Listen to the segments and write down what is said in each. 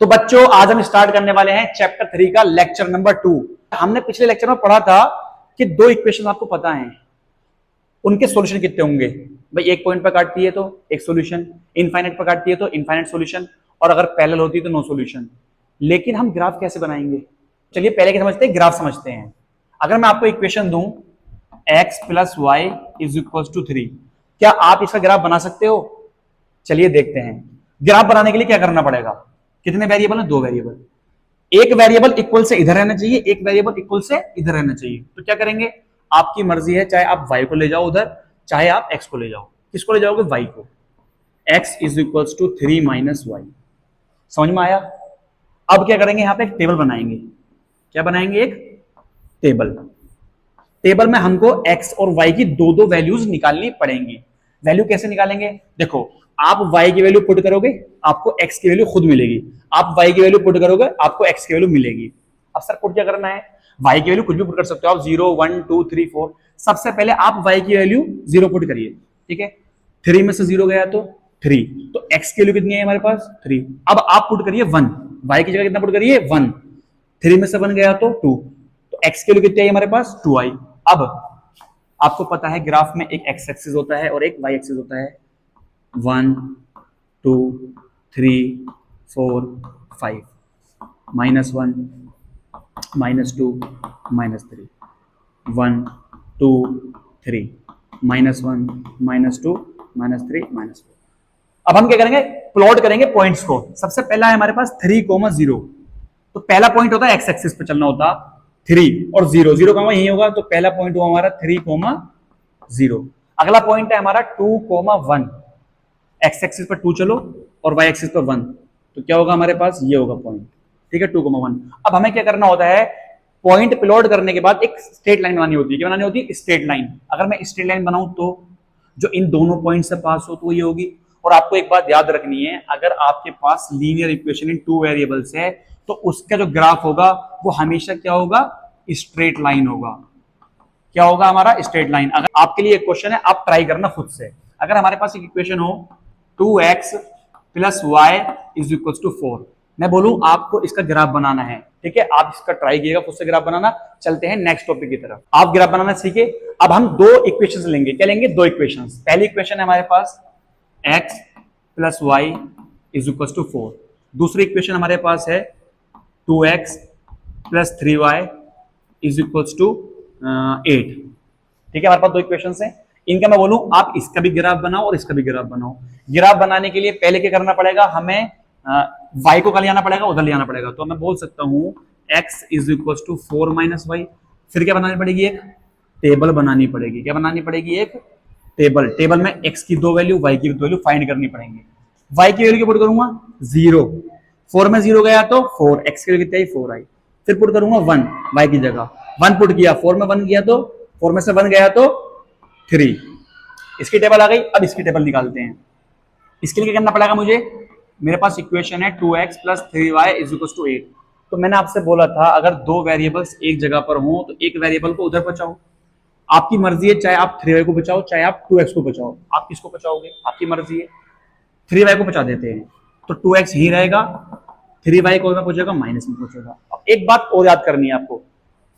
तो बच्चों आज हम स्टार्ट करने वाले हैं चैप्टर 3 का लेक्चर नंबर 2। हमने पिछले लेक्चर में पढ़ा था कि दो इक्वेशन आपको पता है, उनके सॉल्यूशन कितने होंगे। भाई एक पॉइंट पर काटती है तो एक सॉल्यूशन, इनफाइनाइट पर काटती है तो इनफाइनाइट सॉल्यूशन, और अगर पैरेलल होती है तो नो सॉल्यूशन। लेकिन हम ग्राफ कैसे बनाएंगे, चलिए पहले क्या समझते हैं, ग्राफ समझते हैं। अगर मैं आपको इक्वेशन दूं x plus y is equal to 3, क्या आप इसका ग्राफ बना सकते हो? चलिए देखते हैं। ग्राफ बनाने के लिए क्या करना पड़ेगा, कितने वेरिएबल है, दो वेरिएबल। एक वेरिएबल इक्वल से इधर रहना चाहिए, एक वेरिएबल इक्वल से इधर रहना चाहिए। तो क्या करेंगे, आपकी मर्जी है, चाहे आप y को ले जाओ उधर, चाहे आप x को ले जाओ। किसको ले जाओगे, y को। x is equal to 3 minus y. समझ में आया? अब क्या करेंगे, यहां पे एक टेबल बनाएंगे। क्या बनाएंगे, एक टेबल। टेबल में हमको x और y की दो दो वैल्यूज निकालनी पड़ेंगी। वैल्यू कैसे निकालेंगे, देखो आप y की वैल्यू पुट करोगे, आपको x की वैल्यू खुद मिलेगी। आप y की वैल्यू पुट करोगे, आपको x की वैल्यू मिलेगी। अब सर पुट क्या करना है, y की वैल्यू कुछ भी पुट कर सकते हो आप, 0 1 2 3 4। सबसे पहले आप y की वैल्यू 0 पुट करिए, ठीक है। 3 में से 0 गया तो 3, तो x की वैल्यू कितनी है हमारे पास, 3। अब आप पुट करिए 1, y की जगह कितना पुट करिए, 1। 3 में से 1 गया तो 2, तो x की वैल्यू कितनी है हमारे पास, 2i। अब आपको पता है ग्राफ में एक x एक्सिस होता है और एक y एक्सिस होता है। 1 2 3 4 5, -1 -2 -3, 1 2 3, -1 -2 -3 -4। अब हम क्या करेंगे, प्लॉट करेंगे पॉइंट्स को। सबसे पहला है हमारे पास 3, 0। तो पहला पॉइंट होता है एक्स एक्सिस पे चलना होता 3 और 0, 0 यही होगा। तो पहला पॉइंट हुआ हमारा 3, 0। अगला पॉइंट है हमारा 2, 1। एक्स एक्सिस पर 2 चलो और वाई एक्सिस पर 1, तो क्या होगा हमारे पास, ये होगा पॉइंट, ठीक है, 2, 1। अब हमें क्या करना होता है, पॉइंट प्लॉट करने के बाद एक स्ट्रेट लाइन बनानी होती है। क्या बनानी होती है, स्ट्रेट लाइन। अगर मैं स्ट्रेट लाइन बनाऊं तो जो इन दोनों पॉइंट से पास हो तो ये होगी। और आपको एक बात याद रखनी है, अगर आपके पास लीनियर इक्वेशन इन 2 वेरिएबल्स है तो उसका जो ग्राफ होगा वो हमेशा क्या होगा, स्ट्रेट लाइन होगा। क्या होगा हमारा, स्ट्रेट लाइन। अगर आपके लिए एक क्वेश्चन है, आप ट्राई करना खुद से। अगर हमारे पास एक इक्वेशन हो 2x plus y is equal to 4, मैं बोलूं आपको इसका ग्राफ बनाना है, ठीक है, आप इसका ट्राई कीजिएगा खुद से ग्राफ बनाना। चलते हैं नेक्स्ट टॉपिक की तरफ। आप ग्राफ बनाना सीखे। अब हम दो इक्वेशंस लेंगे। क्या लेंगे, दो इक्वेशंस। पहली इक्वेशन है हमारे पास x plus y is equal to 4। दूसरी इक्वेशन हमारे पास है 2x plus 3y is equal to 8। ठीक है, हमारे पास दो इक्वेशंस हैं। इनका मैं बोलूं आप इसका भी ग्राफ बनाओ और इसका भी ग्राफ बनाओ। ग्राफ बनाने के लिए पहले क्या करना पड़ेगा, हमें y को कहां ले आना पड़ेगा, उधर ले आना पड़ेगा। तो मैं बोल सकता हूं x is equal to 4 minus y. फिर क्या बनानी पड़ेगी, एक टेबल बनानी पड़ेगी। क्या बनानी पड़ेगी, एक टेबल। टेबल में x की दो वैल्यू, y की दो वैल्यू फाइंड करनी पड़ेंगी। y की वैल्यू क्या पुट करूंगा, 0। 4 में 0 गया तो 4, x की वैल्यू कितनी आई, 4 आई। फिर पुट करूंगा 1 y की जगह, 1 पुट किया, 4 में 1 गया तो 4 में से 1 गया तो 3। इसकी टेबल आ गई। अब इसकी टेबल निकालते हैं। इसके लिए क्या करना पड़ेगा मुझे, मेरे पास इक्वेशन है 2x plus 3y is equal to 8। तो मैंने आपसे बोला था अगर दो वेरिएबल्स एक जगह पर हो तो एक वेरिएबल को उधर बचाओ। आपकी मर्जी है, चाहे आप 3y को बचाओ चाहे आप 2x को बचाओ। आप किसको बचाओगे, आपकी मर्जी है। 3y को बचा देते हैं तो 2x ही रहेगा, 3y को में पहुंचेगा, माइनस में पहुंचेगा। अब एक बात और याद करनी है आपको,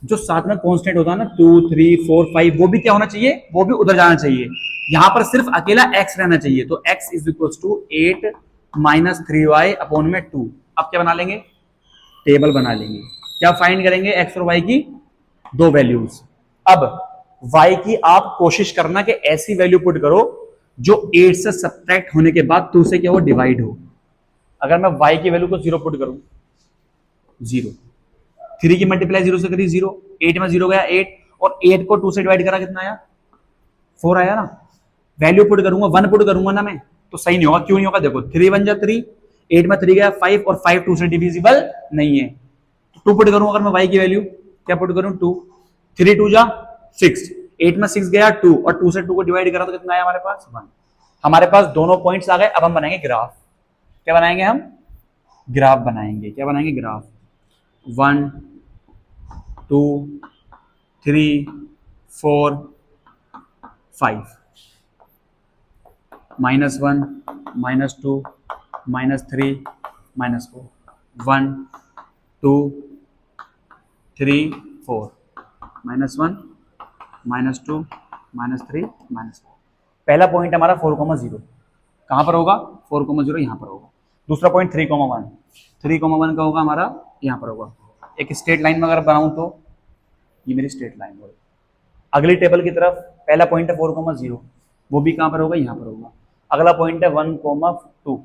जो साथ में कांस्टेंट होता है ना 2 3 4 5, वो भी क्या होना चाहिए, वो भी उधर जाना चाहिए। यहां पर सिर्फ अकेला x रहना चाहिए। तो x is equal to 8 minus 3y upon में 2। अब क्या बना लेंगे, टेबल बना लेंगे। क्या फाइंड करेंगे, x और y की दो वैल्यूज। अब y की आप कोशिश करना कि ऐसी वैल्यू पुट करो जो 8 से सब्ट्रैक्ट होने के बाद 2 से क्या हो, डिवाइड हो। अगर मैं y की वैल्यू को 0 पुट करूं, 0, 3 की मल्टीप्लाई 0 से करी 0, 8 में 0 गया 8, और 8 को 2 से डिवाइड करा कितना आया, 4 आया ना। वैल्यू पुट करूंगा, 1 पुट करूंगा ना मैं, तो सही नहीं होगा। क्यों नहीं होगा, देखो 3 1 जा 3, 8 में 3 गया 5, और 5 2 से डिविजिबल नहीं है। तो 2 पुट करूंगा अगर मैं y की वैल्यू, क्या पुट करूं, 2, 3 2 जा 6, 8 में 6 गया 2, और 2 से 2 को डिवाइड करा तो कितना आया हमारे पास, 1। हमारे पास दोनों पॉइंट्स आ गए। अब हम बनाएंगे ग्राफ। क्या बनाएंगे हम, ग्राफ बनाएंगे। क्या बनाएंगे, ग्राफ। 1 2 3 4 5, -1 -2 -3 -4। 1 2 3 4 -1 -2 -3 -4। पहला पॉइंट हमारा 4,0 कहाँ पर होगा? 4,0 यहाँ पर होगा। दूसरा पॉइंट 3,1 3,1 का होगा हमारा यहाँ पर होगा। एक स्ट्रेट लाइन में अगर बनाऊं तो ये मेरी स्ट्रेट लाइन होगी। अगली टेबल की तरफ पहला पॉइंट है 4,0 वो भी कहाँ पर होगा? यहाँ पर होगा। अगला पॉइंट है 1,2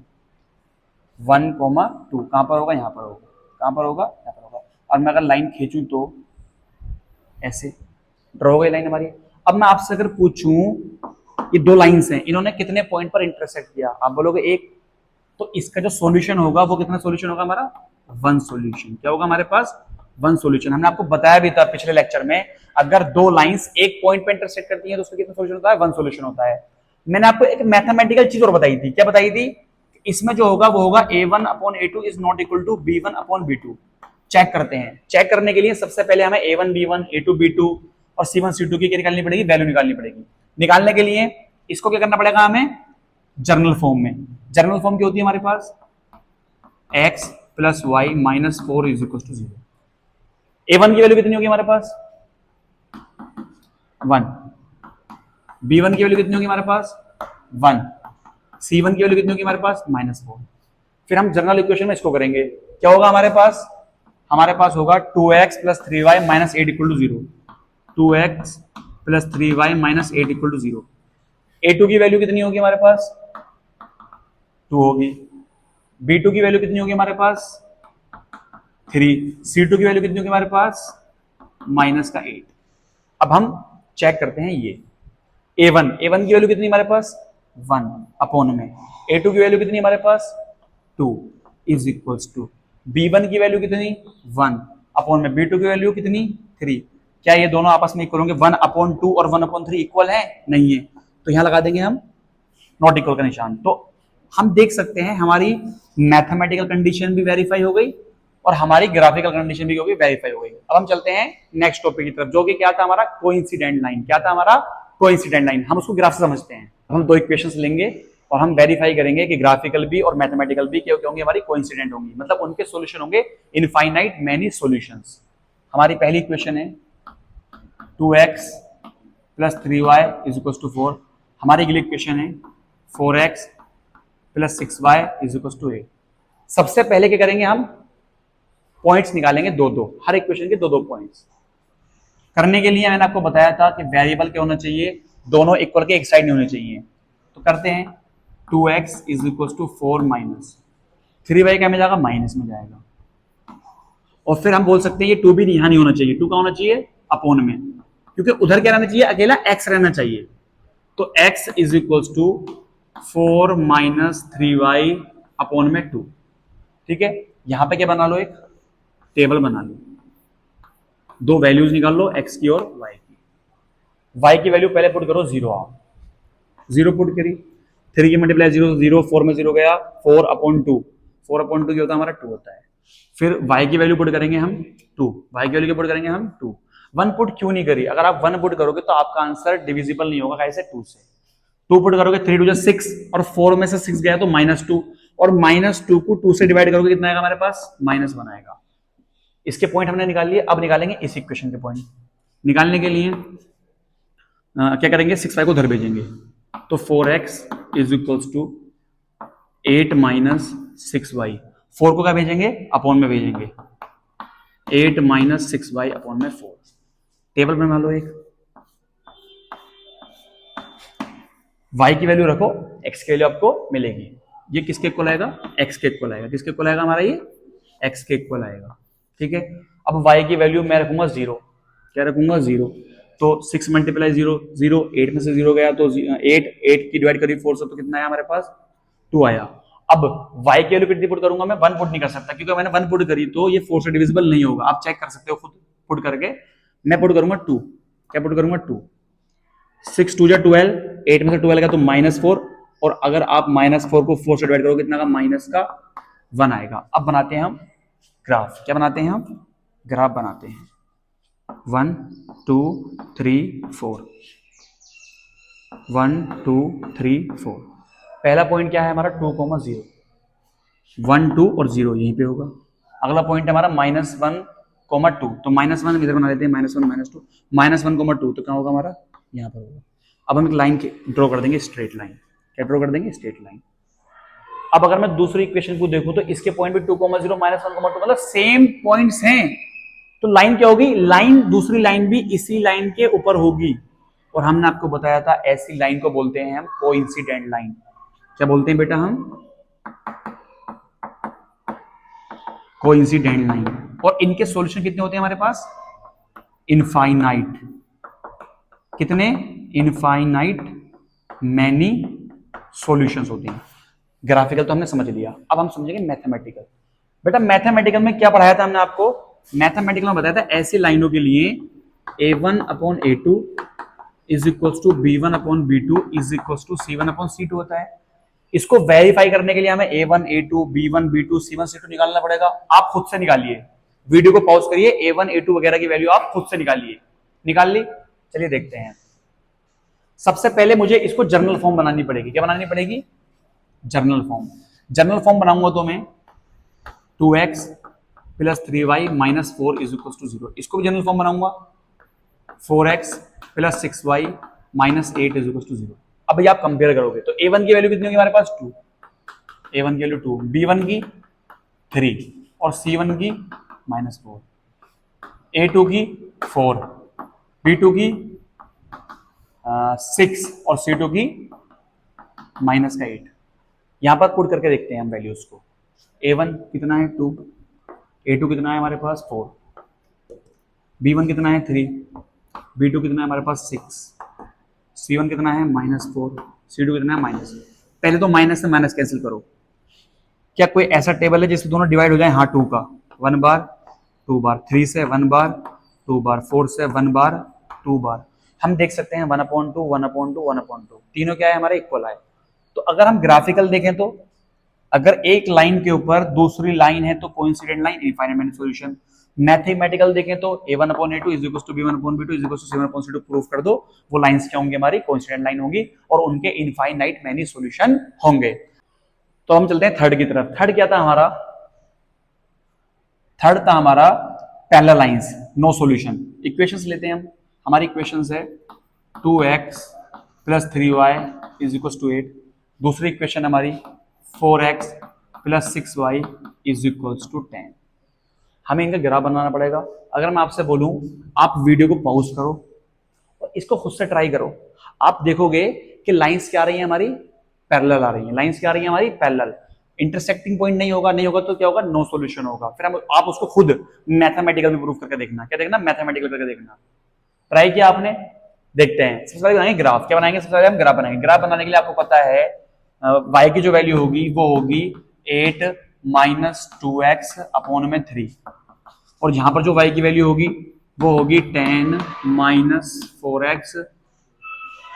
1,2 कहाँ पर होगा? यहाँ पर होगा। कहाँ पर होगा? यहाँ पर होगा। और मैं अगर लाइन खींचूं तो ऐसे ड्रॉ हो गई लाइन हमारी। अब मैं आपसे अगर पूछूं ये दो लाइंस हैं, इन्होंने कितने पॉइंट पर इंटरसेक्ट किया? आप बोलोगे एक। तो इसका जो सॉल्यूशन होगा वो कितना सॉल्यूशन होगा हमारा? 1 सॉल्यूशन। क्या होगा हमारे पास? 1 सॉल्यूशन। हमने आपको बताया भी था पिछले लेक्चर में, अगर दो लाइंस एक पॉइंट पे इंटरसेक्ट करती हैं तो उसका कितना सॉल्यूशन होता है? 1 सॉल्यूशन होता है। मैंने आपको एक मैथमेटिकल चीज और बताई थी। क्या बताई थी? इसमें जो होगा वो होगा a1/a2 is not equal to b1/b2। Check करते हैं। चेक करने के लिए सबसे पहले हमें a1 b1 a2 b2 और c1 c2 की क्या निकालनी पड़ेगी? वैल्यू निकालनी पड़ेगी। निकालने के लिए इसको क्या करना पड़ेगा हमें? जर्नल फॉर्म में। जर्नल फॉर्म क्या होती है हमारे पास? x plus y minus 4 is equal to 0। a1 की वैल्यू कितनी होगी हमारे पास? 1। b1 की वैल्यू कितनी होगी हमारे पास? 1। c1 की वैल्यू कितनी होगी हमारे पास? -4। फिर हम जनरल इक्वेशन में इसको करेंगे। क्या होगा हमारे पास? हमारे पास होगा 2x plus 3y minus 8 equal to 0। 2x plus 3y minus 8 equal to 0। a2 की वैल्यू कितनी होगी हमारे पास? 2 होगी। b2 की वैल्यू कितनी होगी हमारे पास? 3। c2 की वैल्यू कितनी होगी हमारे पास? -8। अब हम चेक करते हैं ये a1 की वैल्यू कितनी हमारे पास? 1 अपॉन में a2 की वैल्यू कितनी हमारे पास? 2 इज इक्वल्स टू b1 की वैल्यू कितनी? 1 अपॉन में b2 की वैल्यू कितनी? 3। क्या ये दोनों आपस में इक्वल होंगे? 1/2 और 1/3 इक्वल है? नहीं है। तो यहां लगा देंगे हम नॉट इक्वल का निशान। तो हम देख सकते हैं हमारी मैथमेटिकल कंडीशन भी वेरीफाई हो गई और हमारी ग्राफिकल कंडीशन भी होगी वेरीफाई हो गई। अब हम चलते हैं नेक्स्ट टॉपिक की तरफ, जो कि क्या था हमारा? Coincident line. क्या था हमारा? Coincident line. हम उसको ग्राफ से समझते हैं। हम दो इक्वेशंस लेंगे और हम वेरीफाई करेंगे कि ग्राफिकल भी और मैथमेटिकल भी क्या होंगे? हमारी कोइंसिडेंट होंगी, मतलब उनके सॉल्यूशन होंगे इनफाइनाइट मैनी सॉल्यूशंस। हमारी पहली इक्वेशन है 2x plus 3y is equal to 4। हमारी अगली इक्वेशन है 4x plus 6y is equal to 8। सबसे पहले क्या करेंगे? हम पॉइंट्स निकालेंगे दो दो, हर इक्वेशन के दो दो पॉइंट्स। करने के लिए मैंने आपको बताया था कि वेरिएबल क्या होना चाहिए? दोनों इक्वल के एक साइड नहीं होने चाहिए। तो करते हैं 2x is equal to 4 minus 3y क्या में जाएगा? माइनस में जाएगा। और फिर हम बोल सकते हैं ये 2 भी यहां नहीं होना चाहिए। 2 का होना चाहिए अपोन में, क्योंकि उधर क्या रहना चाहिए? अकेला x रहना चाहिए। तो x is equal to 4 minus 3y upon में 2। ठीक है। यहां पे क्या बना लो? एक टेबल बना लो। दो वैल्यूज निकाल लो, x की और y की। y की वैल्यू पहले पुट करो 0। आप 0 पुट करी, 3 की मल्टीप्लाई 0 0, 4 में 0 गया, 4/2। 4/2 क्या होता है हमारा? 2 होता है। फिर y की वैल्यू पुट करेंगे हम 2। y की वैल्यू क्या पुट करेंगे हम? 2। 1 पुट क्यों नहीं करी? अगर आप 1 पुट करोगे तो आपका आंसर डिविजिबल नहीं होगा। कैसे? 2 से। 2 पुट करोगे 3 2 6 और 4 में से 6 गया तो -2, और -2 को 2 से डिवाइड करोगे कितना आएगा हमारे पास? -1 आएगा। इसके पॉइंट हमने निकाल लिए। अब निकालेंगे इस इक्वेशन के पॉइंट। निकालने के लिए क्या करेंगे? 6y को उधर भेजेंगे। तो 4x is equals to 8 minus 6y। 4 को क्या भेजेंगे? अपॉन में भेजेंगे। 8 माइनस 6y अपॉन में 4। टेबल बना लो एक। y की वैल्यू रखो, x की वैल्यू आपको मिलेगी। ये किसके इक्वल आएगा? x के इक्वल आएगा। किसके इक्वल आएगा हमारा? ये x के इक्वल आएगा। ठीक है। अब y की वैल्यू मैं रखूंगा 0। क्या रखूंगा? 0। तो 6 मल्टीप्लाई 0 0, 8 में से 0 गया तो 8 की डिवाइड करी 4 से तो कितना आया हमारे पास? 2 आया। अब y की वैल्यू कितनी पुट करूंगा मैं? 1 पुट नहीं कर सकता, क्योंकि मैंने 1 पुट करी तो ये 4 से डिविजिबल नहीं होगा। आप चेक कर सकते हो खुद पुट करके। मैं पुट करूंगा 2। क्या पुट करूंगा? 2। 6 2 जा 12, 8 में से 12 गया तो -4, और अगर आप -4 को 4 से डिवाइड करोगे कितना का? -1 आएगा। अब बनाते हैं हम ग्राफ। क्या बनाते हैं हम? ग्राफ बनाते हैं। 1 2 3 4 1 2 3 4। पहला पॉइंट क्या है हमारा? 2, 0। 1 2 और 0 यहीं पे होगा। अगला पॉइंट है हमारा -1, 2, तो -1 इधर बना लेते हैं, -1, -2, -1, 2, तो क्या होगा हमारा, यहाँ पर होगा। अब हम एक लाइन ड्रॉ कर देंगे, स्ट्रेट लाइन। क्या ड्रॉ कर देंगे? Straight line. अब अगर मैं दूसरी इक्वेशन को देखूं तो इसके पॉइंट भी 2, 0, -1, 2 मतलब सेम पॉइंट्स हैं, तो लाइन क्या होगी? लाइन, दूसरी लाइन भी इसी लाइन के ऊपर होगी, और हमने आपको बताया था ऐसी लाइन को बोलते हैं हम कोइंसिडेंट लाइन। क्या बोलते हैं बेटा हम? Coincident line. और इनके सॉल्यूशन कितने होते हैं हमारे पास? इनफाइनाइट। कितने? इनफाइनाइट मैनी सॉल्यूशंस होते हैं। ग्राफिकल तो हमने समझ लिया, अब हम समझेंगे मैथमेटिकल। बेटा मैथमेटिकल में क्या पढ़ाया था हमने आपको? मैथमेटिकल में बताया था ऐसी लाइनों के लिए a1/a2 is equals to b1/b2 is equals to c1/c2 होता है। इसको वेरीफाई करने के लिए हमें a1, a2, b1, b2, c1, c2 निकालना पड़ेगा। आप खुद से निकालिए, वीडियो को पॉज करिए, a1, a2 वगैरह की वैल्यू आप खुद से निकालिए। निकाल ली? चलिए देखते हैं। सबसे पहले मुझे इसको जर्नल फॉर्म बनानी पड़ेगी। क्या बनानी पड़ेगी? Journal form. जर्नल फॉर्म बनाऊंगा तो मैं 2x + 3y - 4 is equal to 0। इसको भी जर्नल फॉर्म बनाऊंगा 4x + 6y - 8 is equal to 0। अब भैया आप कंपेयर करोगे तो a1 की वैल्यू कितनी होगी हमारे पास? 2। a1 की वैल्यू 2, b1 की 3 और c1 की -4, a2 की 4, b2 की 6 और c2 की -8। यहां पर पुट करके देखते हैं हम वैल्यूज को। a1 कितना है? 2, a2 कितना है हमारे पास? 4, b1 कितना है? 3, b2 कितना है हमारे पास? 6, c1 कितना है? -4, c2 कितना है? -8। पहले तो माइनस से माइनस कैंसिल करो। क्या कोई ऐसा टेबल है जिससे दोनों डिवाइड हो जाए? हाँ, 2 का 1 बार 2 बार, 3 से 1 बार 2 बार, 4 से 1 बार 2 बार। हम देख सकते हैं 1/2, 1/2, 1/2, तीनों क्या है हमारे? इक्वल आए। तो अगर हम ग्राफिकल देखें तो अगर एक लाइन के ऊपर दूसरी लाइन है तो coincident line, infinite many solution. Mathematical देखें तो a1/a2 is equal to b1/b2 is equal to c1/c2 proof कर दो, वो लाइंस क्या होंगी? हमारी कोइंसिडेंट लाइन होगी और उनके इनफाइनाइट मैनी सॉल्यूशन होंगे। तो हम चलते हैं थर्ड की तरफ। थर्ड क्या था हमारा? थर्ड था हमारा parallel lines, no solution. Equations लेते हैं हम। हमारी इक्वेशंस है 2x + 3y is equal to 8। दूसरी इक्वेशन हमारी 4x + 6y is equal to 10। हमें इनका ग्राफ बनाना पड़ेगा। अगर मैं आपसे बोलूं आप वीडियो को पॉज करो और इसको खुद से ट्राई करो, आप देखोगे कि लाइंस क्या आ रही है हमारी? पैरेलल आ रही है। लाइंस क्या आ रही है हमारी? पैरेलल। इंटरसेक्टिंग पॉइंट नहीं होगा, नहीं होगा तो क्या होगा? नो सॉल्यूशन होगा। फिर आप उसको खुद मैथमेटिकल में प्रूफ करके देखना। क्या देखना? मैथमेटिकल करके देखना। ट्राई किया आपने? देखते हैं। सबसे पहले बनाएंगे ग्राफ। क्या बनाएंगे? सबसे पहले हम ग्राफ बनाएंगे। ग्राफ बनाने के लिए आपको पता है y की जो वैल्यू होगी वो होगी 8 - 2x अपॉन में 3, और यहां पर जो y की वैल्यू होगी वो होगी 10 - 4x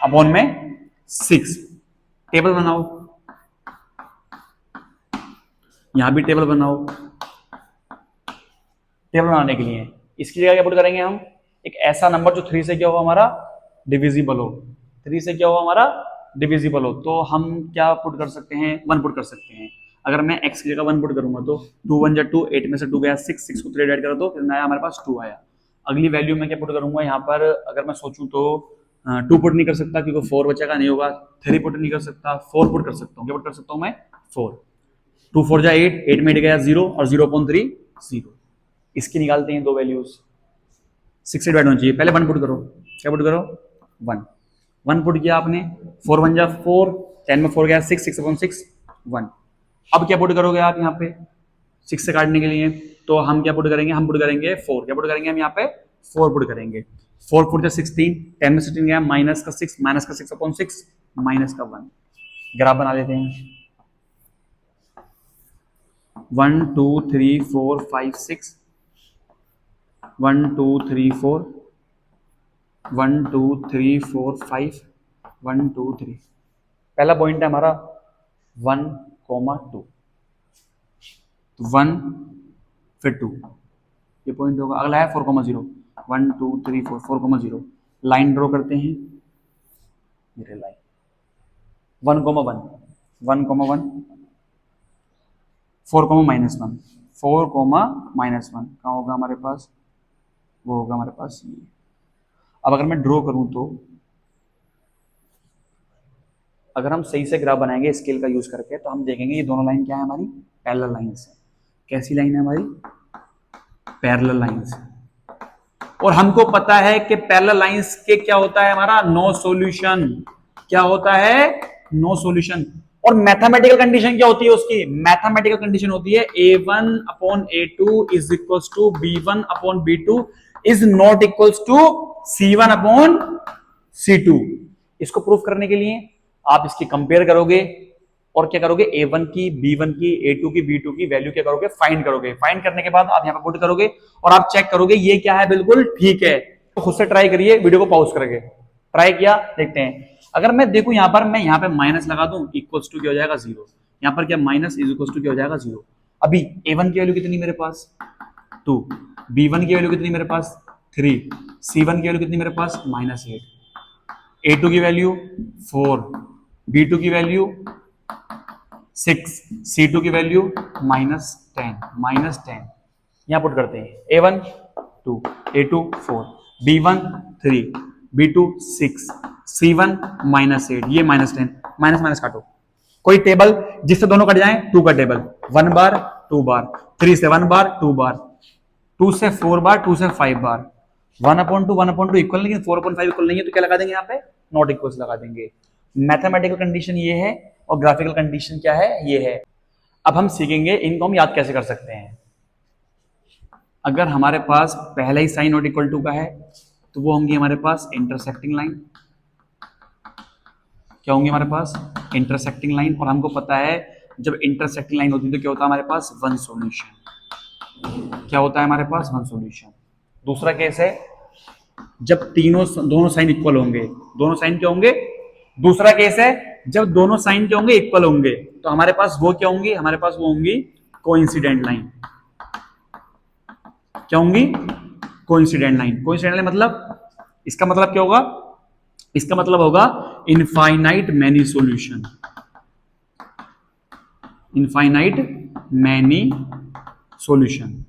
अपॉन में 6। टेबल बनाओ, यहां भी टेबल बनाओ। टेबल बनाने के लिए इसकी जगह क्या पुट करेंगे हम? एक ऐसा नंबर जो 3 से क्या हो हमारा? डिविजिबल हो। 3 से क्या हो हमारा? डिविजिबल हो। तो हम क्या पुट कर सकते हैं? 1 पुट कर सकते हैं। अगर मैं x की जगह 1 पुट करूंगा तो 2 1 जा 2, 8 में से 2 गया 6, 6 को 3 ऐड करो तो कितना आया हमारे पास? 2 आया। अगली वैल्यू में क्या पुट करूंगा यहाँ पर? अगर मैं सोचूं तो 2 पुट नहीं कर सकता क्योंकि 4 बचेगा, नहीं होगा। 3 पुट नहीं कर सकता, 4 पुट कर सकता हूँ। क्या पुट कर सकता हूँ मैं? 4। 2 4 जा 8, 8 में 8 गया 0 और 0/3 0। इसकी निकालते हैं दो वैल्यूज। 6 से डिवाइड होना चाहिए। पहले 1 पुट करो। क्या पुट करो? 1। 1 पुट किया आपने, 4 1 जा 4, 10 में 4 गया 6, 6/6 1। अब क्या पुट करोगे आप यहाँ पे 6 से काटने के लिए? तो हम क्या पुट करेंगे? हम पुट करेंगे 4। क्या पुट करेंगे हम यहाँ पे? 4 पुट करेंगे। 4 4 जा 16, 10 में 16 गया -6, -6/6 -1। ग्राफ बना लेते हैं। 1 2 3 4 5 6, 1 2 3 4, 1 2 3 4 5, 1 2 3। पहला पॉइंट है हमारा 1, 2, 1 फिर 2, ये पॉइंट होगा। अगला है 4, 0, 1 2 3 4, 4, 0। लाइन ड्रॉ करते हैं। मेरे लाइन 1, 1, 1, 1, 1, 4, -1, 4 कोमा -1 कहाँ होगा हमारे पास, वो होगा हमारे पास ये। अब अगर मैं ड्रॉ करूं तो अगर हम सही से ग्राफ बनाएंगे स्केल का यूज करके तो हम देखेंगे ये दोनों लाइन क्या है हमारी, पैरेलल लाइंस है। कैसी लाइन है हमारी, पैरेलल लाइंस। और हमको पता है कि पैरेलल लाइंस के क्या होता है हमारा, नो सॉल्यूशन। क्या होता है, नो सॉल्यूशन। और मैथमेटिकल कंडीशन क्या होती है उसकी, मैथमेटिकल कंडीशन होती है a1 upon a2 is equals to b1 upon b2 is not equals to c1 upon c2। इसको प्रूफ करने के लिए आप इसकी कंपेयर करोगे और क्या करोगे, a1 की, b1 की, a2 की, b2 की वैल्यू क्या करोगे, फाइंड करोगे। फाइंड करने के बाद आप यहां पर पुट करोगे और आप चेक करोगे ये क्या है, बिल्कुल ठीक है। तो खुद से ट्राई करिए, वीडियो को पॉज करके ट्राई किया, देखते हैं। अगर मैं देखूं यहां पर, मैं यहां पे माइनस लगा दूं, इक्वल्स टू क्या हो जाएगा 0। यहां पर क्या माइनस इज इक्वल्स टू क्या हो जाएगा 0। अभी a1 की वैल्यू कितनी मेरे पास 2, b1 की वैल्यू कितनी मेरे पास 3, c1 की वैल्यू कितनी मेरे पास -8, a2 की वैल्यू 4, b2 की वैल्यू 6, c2 की वैल्यू -10 यहां पुट करते हैं। a1 2, a2 4, b1 3, b2 6, c1 -8, ये -10, माइनस माइनस काटो। कोई टेबल जिससे दोनों कट जाएं, 2 का टेबल, 1 बार 2 बार, 3 से 1 बार 2 बार, 2 से 4 बार, 2 से 5 बार, 1/2 इक्वल नहीं है, 4/5 इक्वल नहीं है, तो क्या लगा देंगे यहाँ पे, नॉट इक्वल्स लगा देंगे। मैथमेटिकल कंडीशन ये है और ग्राफिकल कंडीशन क्या है, ये है। अब हम सीखेंगे इनको हम याद कैसे कर सकते हैं। अगर हमारे पास पहला ही साइन नॉट इक्वल टू का है तो वो होंगी हमारे पास इंटरसेक्टिंग लाइन। क्या होंगी हमारे पास, इंटरसेक्टिंग लाइन। और हमको पता है जब इंटरसेक्टिंग लाइन होती है तो क्या होता है हमारे पास, वन सॉल्यूशन। क्या होता है हमारे पास, वन सॉल्यूशन। दूसरा केस है जब दोनों साइन इक्वल होंगे, दोनों साइन क्या होंगे। दूसरा केस है जब दोनों साइन क्या होंगे, इक्वल होंगे, तो हमारे पास वो क्या होंगी, हमारे पास वो होंगी कोइंसिडेंट लाइन। क्या होंगी, कोइंसिडेंट लाइन। कोइंसिडेंट लाइन मतलब, इसका मतलब क्या होगा, इसका मतलब होगा infinite many solution. Infinite many solution.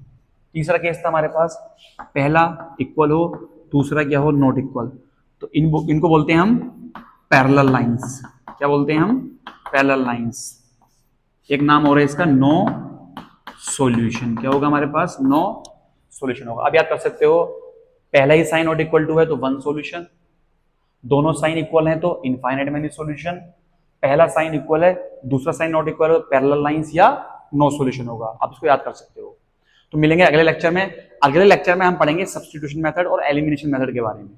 तीसरा केस था हमारे पास, पहला इक्वल हो, दूसरा क्या हो, नॉट इक्वल, तो इनको बोलते हैं हम पैरेलल लाइंस। क्या बोलते हैं हम, पैरेलल लाइंस। एक नाम और है इसका नो सॉल्यूशन। क्या होगा हमारे पास, नो सॉल्यूशन होगा। अब याद कर सकते हो, पहला ही साइन नॉट इक्वल टू है तो वन सॉल्यूशन, दोनों साइन इक्वल हैं तो इनफाइनाइट मैनी सॉल्यूशन, पहला साइन इक्वल है दूसरा साइन नॉट इक्वल है तो पैरेलल लाइंस या नो सॉल्यूशन होगा। आप इसको याद कर सकते हो। तो मिलेंगे अगले लेक्चर में। अगले लेक्चर में हम पढ़ेंगे सब्स्टिट्यूशन मेथड और एलिमिनेशन मेथड के बारे में।